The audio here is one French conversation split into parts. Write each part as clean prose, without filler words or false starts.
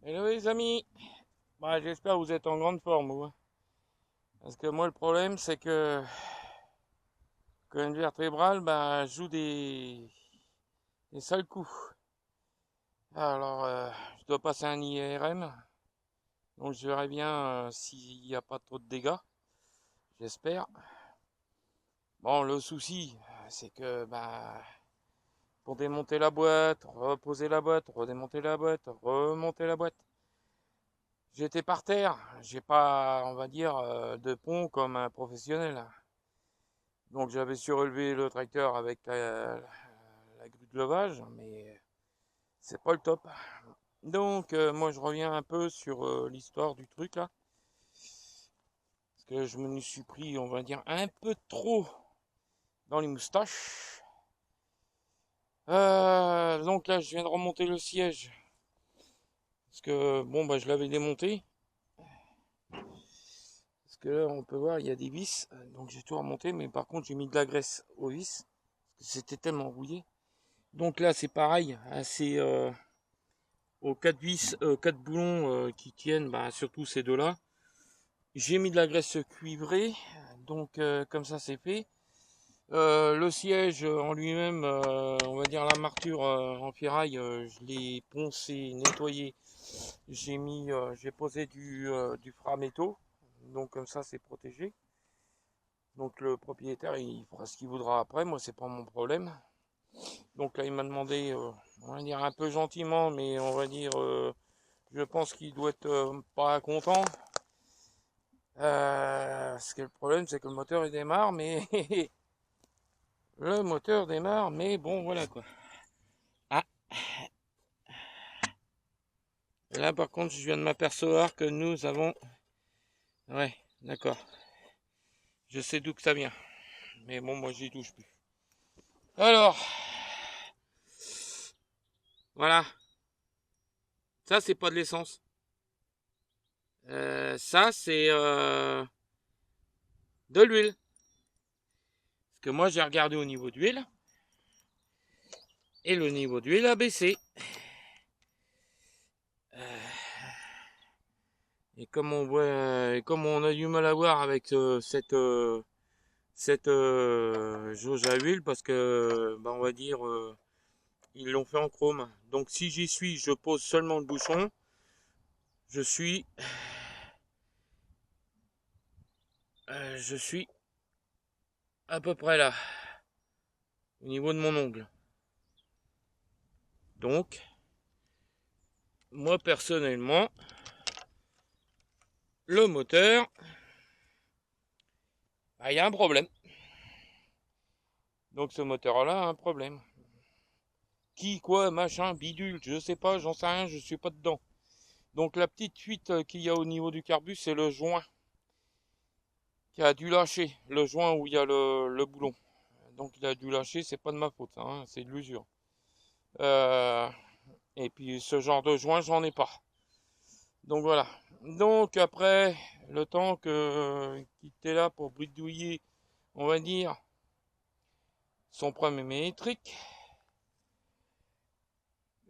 Hello les amis, bah, j'espère que vous êtes en grande forme, vous, hein. Parce que moi le problème c'est que colonne vertébrale joue des sales coups. Alors je dois passer un IRM, donc je verrai bien s'il n'y a pas trop de dégâts, j'espère. Bon, le souci c'est que pour démonter la boîte, reposer la boîte, redémonter la boîte, remonter la boîte, j'étais par terre, j'ai pas, on va dire, de pont comme un professionnel. Donc j'avais surélevé le tracteur avec la grue de levage, mais c'est pas le top. Donc moi je reviens un peu sur l'histoire du truc là. Parce que je me suis pris, on va dire, un peu trop dans les moustaches. Donc là je viens de remonter le siège. Parce que bon je l'avais démonté. Parce que là on peut voir il y a des vis. Donc j'ai tout remonté, mais par contre j'ai mis de la graisse aux vis. Parce que c'était tellement rouillé. Donc là c'est pareil, assez aux 4 vis, 4 boulons qui tiennent, surtout ces deux-là. J'ai mis de la graisse cuivrée, donc comme ça c'est fait. Le siège en lui-même, on va dire l'armature en ferraille, je l'ai poncé, nettoyé. J'ai posé du framétaux, donc comme ça c'est protégé. Donc le propriétaire il fera ce qu'il voudra après, moi c'est pas mon problème. Donc là il m'a demandé, on va dire un peu gentiment, mais on va dire je pense qu'il doit être pas content. Parce que le problème, c'est que le moteur il démarre, mais le moteur démarre, mais bon, voilà quoi. Ah, là par contre, je viens de m'apercevoir que nous avons. Ouais, d'accord. Je sais d'où que ça vient, mais bon, moi j'y touche plus. Alors, voilà. Ça, c'est pas de l'essence. Ça, c'est de l'huile. Parce que moi, j'ai regardé au niveau d'huile. Et le niveau d'huile a baissé. Et comme on voit, comme on a du mal à voir avec cette jauge à huile, parce que, on va dire, ils l'ont fait en chrome. Donc si j'y suis, je pose seulement le bouchon. Je suis, je suis à peu près là, au niveau de mon ongle. Donc, moi personnellement, le moteur, il y a un problème. Donc ce moteur-là a un problème. Qui, quoi, machin, bidule, je sais pas, j'en sais rien, je suis pas dedans. Donc la petite fuite qu'il y a au niveau du carbus, c'est le joint qui a dû lâcher, le joint où il y a le boulon. Donc il a dû lâcher, c'est pas de ma faute, hein, c'est de l'usure. Et puis ce genre de joint, j'en ai pas. Donc voilà. Donc après, le temps qu'il était là pour bridouiller, on va dire, son premier métrique,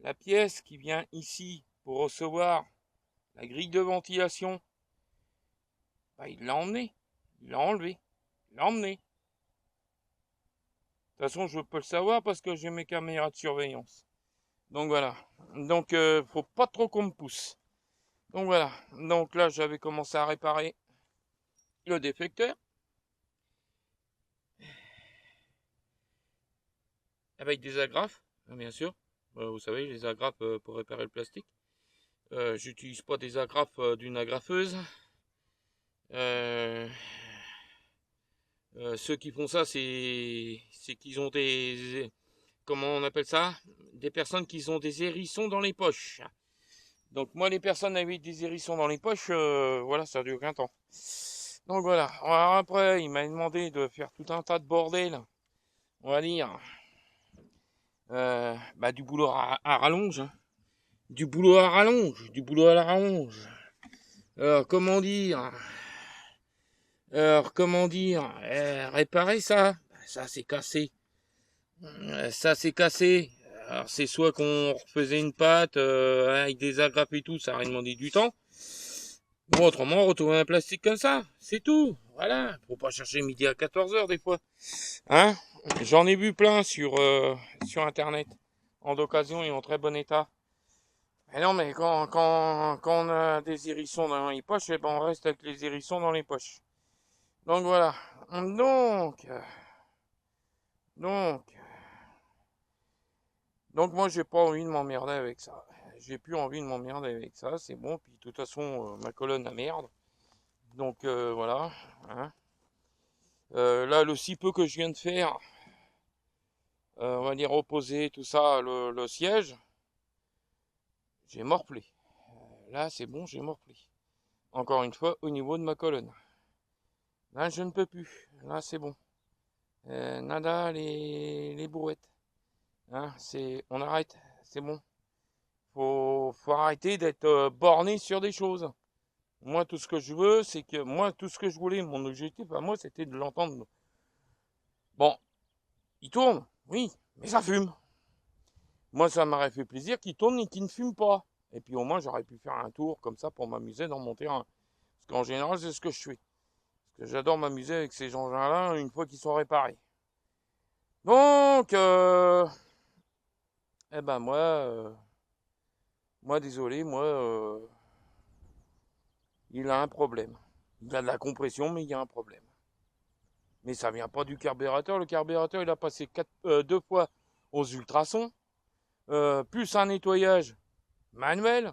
la pièce qui vient ici pour recevoir la grille de ventilation, il l'a emmené, il l'a enlevé, il l'a emmené. De toute façon, je peux le savoir parce que j'ai mes caméras de surveillance. Donc voilà. Donc faut pas trop qu'on me pousse. Donc voilà. Donc là, j'avais commencé à réparer le déflecteur avec des agrafes, bien sûr. Vous savez, les agrafes pour réparer le plastique. J'utilise pas des agrafes d'une agrafeuse. Ceux qui font ça, c'est qu'ils ont des, comment on appelle ça, des personnes qui ont des hérissons dans les poches. Donc moi, les personnes avec des hérissons dans les poches, voilà, ça dure qu'un temps. Donc voilà. Alors après, il m'a demandé de faire tout un tas de bordel, on va dire, du boulot à rallonge, hein. Du boulot à rallonge, du boulot à la rallonge. Alors comment dire, réparer ça, ça c'est cassé, ça c'est cassé. Alors c'est soit qu'on refaisait une pâte avec des agrafes et tout, ça aurait demandé du temps. Ou autrement, retrouver un plastique comme ça, c'est tout. Voilà, faut pas chercher midi à 14h des fois. Hein? J'en ai vu plein sur internet, en d'occasion et en très bon état. Mais non, mais quand on a des hérissons dans les poches, eh ben on reste avec les hérissons dans les poches. Donc voilà. Donc, donc, donc moi j'ai pas envie de m'emmerder avec ça. J'ai plus envie de m'emmerder avec ça, c'est bon. Puis de toute façon, ma colonne a merde. Donc voilà. Hein. Là, le si peu que je viens de faire, on va dire reposer tout ça, le siège, j'ai morflé. Là, c'est bon, j'ai morflé. Encore une fois, au niveau de ma colonne. Là, je ne peux plus. Là, c'est bon. Nada, les brouettes. Hein, on arrête. C'est bon. Faut arrêter d'être borné sur des choses. Moi, tout ce que je veux, c'est que moi, tout ce que je voulais, mon objectif à moi, c'était de l'entendre. Bon, il tourne, oui, mais ça fume. Moi, ça m'aurait fait plaisir qu'il tourne et qu'il ne fume pas. Et puis au moins, j'aurais pu faire un tour comme ça pour m'amuser dans mon terrain. Parce qu'en général, c'est ce que je fais. Parce que j'adore m'amuser avec ces engins-là une fois qu'ils sont réparés. Donc, eh ben moi désolé, il a un problème. Il a de la compression, mais il y a un problème. Mais ça vient pas du carburateur. Le carburateur, il a passé 2 fois aux ultrasons, plus un nettoyage manuel.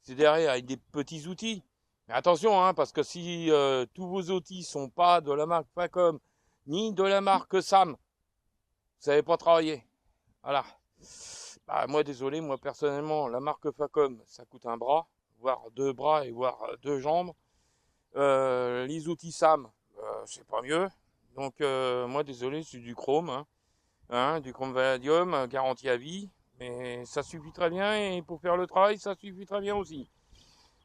C'est derrière avec des petits outils. Mais attention, hein, parce que si tous vos outils sont pas de la marque Facom ni de la marque Sam, vous savez pas travailler. Voilà. Bah, moi, désolé, moi personnellement, la marque Facom, ça coûte un bras, voire 2 bras et voire 2 jambes. Les outils Sam, c'est pas mieux. Donc, moi, désolé, c'est du chrome, hein, du chrome vanadium, garantie à vie. Mais ça suffit très bien et pour faire le travail, ça suffit très bien aussi.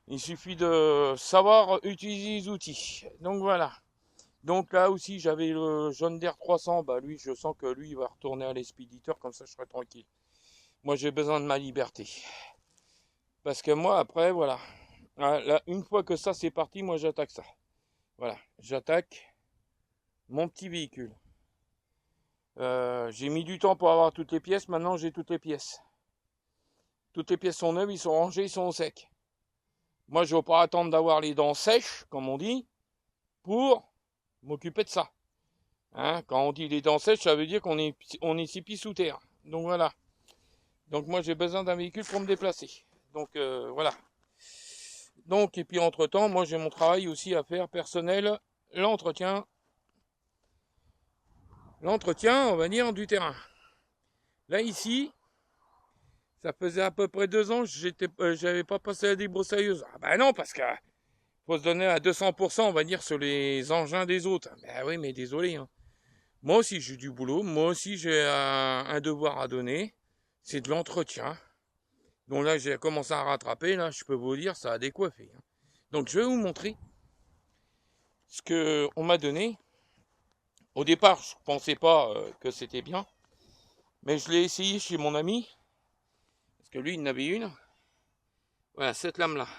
Il suffit de savoir utiliser les outils. Donc voilà. Donc là aussi, j'avais le John Deere 300. Bah lui, je sens que lui, il va retourner à l'expéditeur, comme ça je serai tranquille. Moi, j'ai besoin de ma liberté. Parce que moi, après, voilà. Là, une fois que ça, c'est parti, moi, j'attaque ça. Voilà. J'attaque mon petit véhicule. J'ai mis du temps pour avoir toutes les pièces. Maintenant, j'ai toutes les pièces. Toutes les pièces sont neuves, ils sont rangés, ils sont au sec. Moi, je ne vais pas attendre d'avoir les dents sèches, comme on dit, pour m'occuper de ça. Hein, quand on dit les dents sèches, ça veut dire qu'on est 6 pieds sous terre. Donc voilà. Donc moi, j'ai besoin d'un véhicule pour me déplacer. Donc voilà. Donc, et puis entre-temps, moi, j'ai mon travail aussi à faire personnel, l'entretien, on va dire, du terrain. Là, ici, ça faisait à peu près 2 ans que j'avais pas passé la débroussailleuse. Ah ben non, parce que faut se donner à 200%, on va dire, sur les engins des autres. Ben oui, mais désolé. Hein. Moi aussi, j'ai du boulot. Moi aussi, j'ai un devoir à donner. C'est de l'entretien. Donc là, j'ai commencé à rattraper. Là, je peux vous dire, ça a décoiffé. Hein. Donc, je vais vous montrer ce qu'on m'a donné. Au départ, je pensais pas que c'était bien. Mais je l'ai essayé chez mon ami. Parce que lui, il en avait une. Voilà, cette lame-là.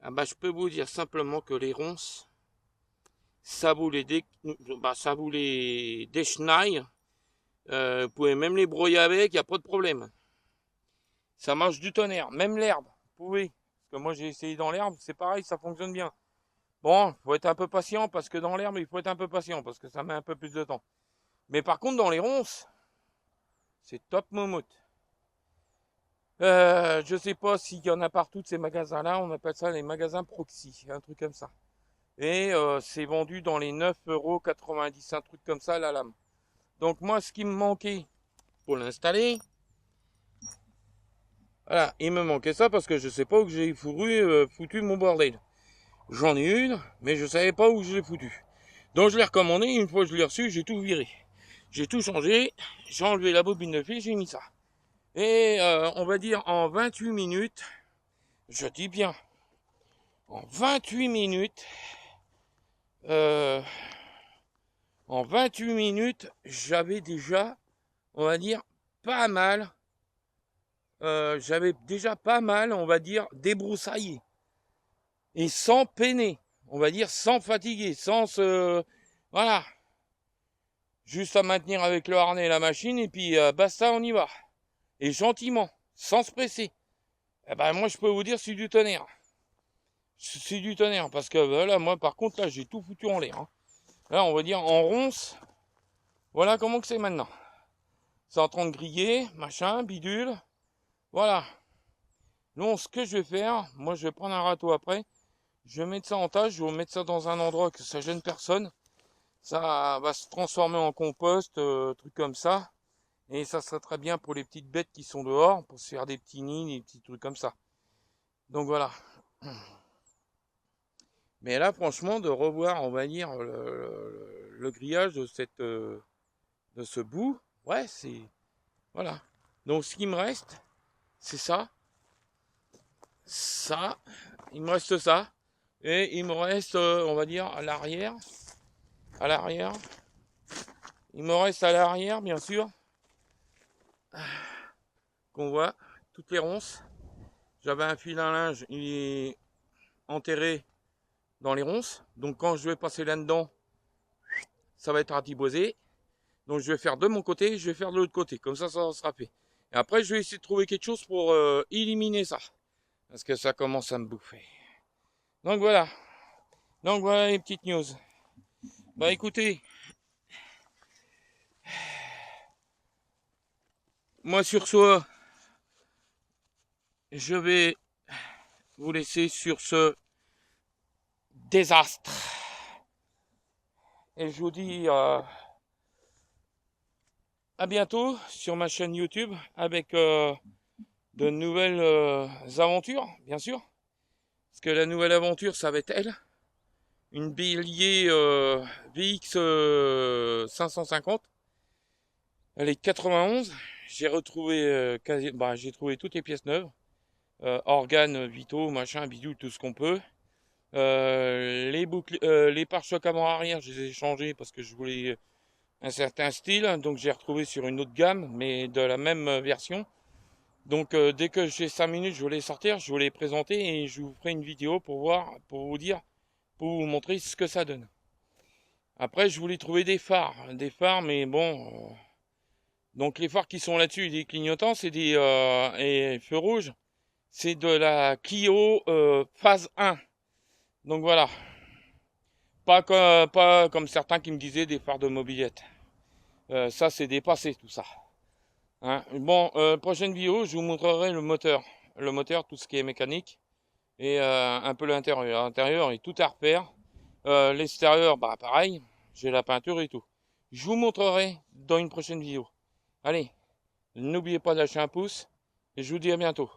Ah bah, je peux vous dire simplement que les ronces, ça vous les déchenaille. Vous pouvez même les broyer avec, il n'y a pas de problème. Ça marche du tonnerre. Même l'herbe, vous pouvez. Parce que moi, j'ai essayé dans l'herbe, c'est pareil, ça fonctionne bien. Bon, il faut être un peu patient, parce que dans l'herbe, il faut être un peu patient, parce que ça met un peu plus de temps. Mais par contre, dans les ronces, c'est top moumoute. Je sais pas s'il y en a partout de ces magasins-là, on appelle ça les magasins proxy, un truc comme ça. Et c'est vendu dans les 9,90 €, un truc comme ça, la lame. Donc moi, ce qui me manquait pour l'installer, voilà, il me manquait ça parce que je sais pas où j'ai foutu mon bordel. J'en ai une, mais je savais pas où je l'ai foutu. Donc je l'ai recommandé, une fois que je l'ai reçu, j'ai tout viré. J'ai tout changé, j'ai enlevé la bobine de fil, j'ai mis ça. Et on va dire en 28 minutes, je dis bien, en 28 minutes, j'avais déjà, on va dire, pas mal, on va dire, débroussaillé. Et sans peiner, on va dire, sans fatiguer, sans se... Voilà. Juste à maintenir avec le harnais la machine, et puis basta, on y va. Et gentiment, sans se presser. Eh ben, moi, je peux vous dire, c'est du tonnerre. C'est du tonnerre, parce que voilà, moi, par contre, là, j'ai tout foutu en l'air. Hein. Là, on va dire, en ronce, voilà comment que c'est maintenant. C'est en train de griller, machin, bidule. Voilà. Donc, ce que je vais faire, moi, je vais prendre un râteau après. Je vais mettre ça en tâche, je vais mettre ça dans un endroit que ça gêne personne. Ça va se transformer en compost, truc comme ça. Et ça serait très bien pour les petites bêtes qui sont dehors, pour se faire des petits nids, des petits trucs comme ça. Donc voilà. Mais là, franchement, de revoir, on va dire, le grillage de ce bout, ouais, c'est... Voilà. Donc ce qui me reste, c'est ça. Ça. Il me reste ça. Et il me reste, on va dire, à l'arrière. À l'arrière. Il me reste à l'arrière, bien sûr. Qu'on voit toutes les ronces. J'avais un fil à linge, il est enterré dans les ronces. Donc quand je vais passer là-dedans, ça va être ratiboisé. Donc je vais faire de mon côté, je vais faire de l'autre côté. Comme ça sera fait. Et après, je vais essayer de trouver quelque chose pour éliminer ça. Parce que ça commence à me bouffer. Donc voilà. Donc voilà les petites news. Bah écoutez. Moi sur ce, je vais vous laisser sur ce désastre. Et je vous dis à bientôt sur ma chaîne YouTube avec de nouvelles aventures, bien sûr. Parce que la nouvelle aventure, ça va être elle. Une bélier VX 550. Elle est 91. J'ai retrouvé j'ai trouvé toutes les pièces neuves. Organes, vitaux, machin, bidule, tout ce qu'on peut. Les pare-chocs avant arrière, je les ai changés parce que je voulais un certain style. Donc j'ai retrouvé sur une autre gamme, mais de la même version. Donc dès que j'ai 5 minutes, je vais les sortir, je vais les présenter et je vous ferai une vidéo pour voir, pour vous montrer ce que ça donne. Après, je voulais trouver des phares, mais bon. Donc les phares qui sont là-dessus, des clignotants, c'est des et feux rouges, c'est de la Clio phase 1. Donc voilà. Pas comme certains qui me disaient des phares de mobilette. Ça, c'est dépassé tout ça. Hein. Bon, prochaine vidéo, je vous montrerai le moteur. Le moteur, tout ce qui est mécanique. Et un peu l'intérieur. L'intérieur est tout à refaire. L'extérieur, bah pareil. J'ai la peinture et tout. Je vous montrerai dans une prochaine vidéo. Allez, n'oubliez pas de lâcher un pouce. Et je vous dis à bientôt.